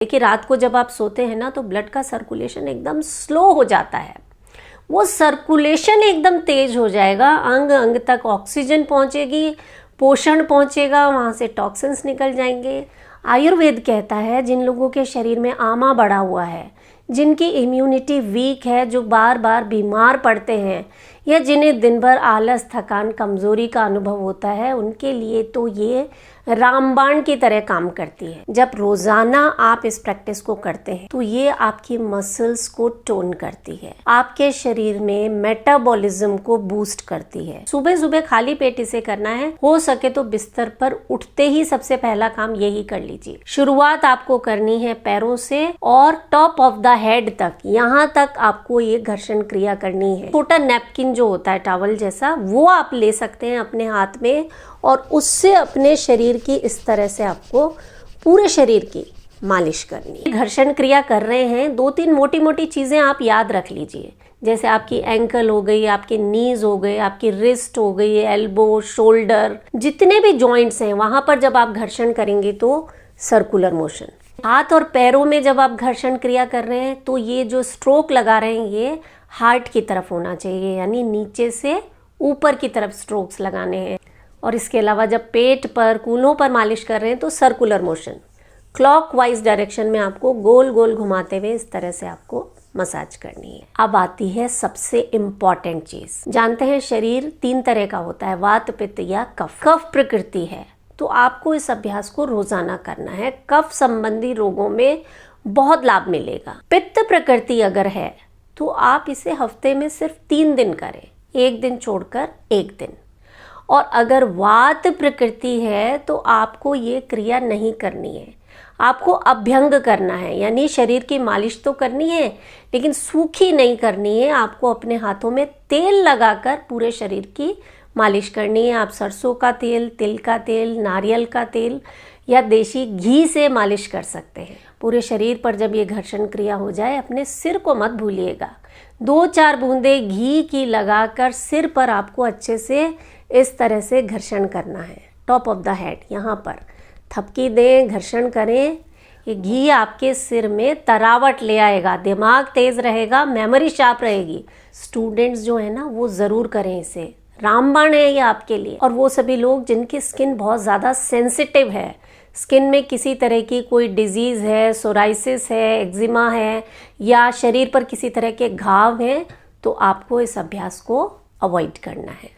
देखिए रात को जब आप सोते हैं ना तो ब्लड का सर्कुलेशन एकदम स्लो हो जाता है। वो सर्कुलेशन एकदम तेज हो जाएगा, अंग अंग तक ऑक्सीजन पहुंचेगी, पोषण पहुंचेगा, वहाँ से टॉक्सिन्स निकल जाएंगे। आयुर्वेद कहता है जिन लोगों के शरीर में आमा बढ़ा हुआ है, जिनकी इम्यूनिटी वीक है, जो बार बार बीमार पड़ते हैं या जिन्हें दिन भर आलस, थकान, कमज़ोरी का अनुभव होता है, उनके लिए तो ये रामबाण की तरह काम करती है। जब रोज़ाना आप इस प्रैक्टिस को करते हैं तो ये आपकी मसल्स को टोन करती है, आपके शरीर में मेटाबॉलिज्म को बूस्ट करती है। सुबह सुबह खाली पेट इसे करना है। हो सके तो बिस्तर पर उठते ही सबसे पहला काम यही कर लीजिए। शुरुआत आपको करनी है पैरों से और टॉप ऑफ द हेड तक, यहाँ तक आपको ये घर्षण क्रिया करनी है। छोटा नैपकिन जो होता है टॉवल जैसा, वो आप ले सकते हैं अपने हाथ में और उससे अपने शरीर की इस तरह से आपको पूरे शरीर की मालिश करनी है। घर्षण क्रिया कर रहे हैं, 2-3 मोटी मोटी चीज़ें आप याद रख लीजिए, जैसे आपकी एंकल हो गई, आपके नीज हो गए, आपकी रिस्ट हो गई, एल्बो, शोल्डर, जितने भी जॉइंट्स हैं वहाँ पर जब आप घर्षण करेंगे तो सर्कुलर मोशन। हाथ और पैरों में जब आप घर्षण क्रिया कर रहे हैं तो ये जो स्ट्रोक लगा रहे हैं ये हार्ट की तरफ होना चाहिए, यानी नीचे से ऊपर की तरफ स्ट्रोक्स लगाने हैं। और इसके अलावा जब पेट पर, कूल्हों पर मालिश कर रहे हैं तो सर्कुलर मोशन, क्लॉकवाइज डायरेक्शन में आपको गोल गोल घुमाते हुए इस तरह से आपको मसाज करनी है। अब आती है सबसे इम्पॉर्टेंट चीज। जानते हैं शरीर 3 तरह का होता है, वात, पित्त या कफ। कफ प्रकृति है तो आपको इस अभ्यास को रोजाना करना है। कफ संबंधी रोगों में बहुत लाभ मिलेगा। पित्त प्रकृति अगर है तो आप इसे हफ्ते में सिर्फ 3 दिन करें, 1 दिन छोड़कर 1 दिन। और अगर वात प्रकृति है तो आपको ये क्रिया नहीं करनी है, आपको अभ्यंग करना है, यानी शरीर की मालिश तो करनी है लेकिन सूखी नहीं करनी है। आपको अपने हाथों में तेल लगाकर पूरे शरीर की मालिश करनी है। आप सरसों का तेल, तिल का तेल, नारियल का तेल या देसी घी से मालिश कर सकते हैं पूरे शरीर पर। जब ये घर्षण क्रिया हो जाए अपने सिर को मत भूलिएगा, 2-4 बूंदे घी की लगाकर सिर पर आपको अच्छे से इस तरह से घर्षण करना है। टॉप ऑफ द हेड, यहाँ पर थपकी दें, घर्षण करें। ये घी आपके सिर में तरावट ले आएगा, दिमाग तेज रहेगा, मेमोरी शार्प रहेगी। स्टूडेंट्स जो है ना वो ज़रूर करें इसे, रामबाण है ये आपके लिए। और वो सभी लोग जिनकी स्किन बहुत ज़्यादा सेंसिटिव है, स्किन में किसी तरह की कोई डिजीज़ है, सोराइसिस है, एक्जिमा है या शरीर पर किसी तरह के घाव हैं, तो आपको इस अभ्यास को अवॉइड करना है।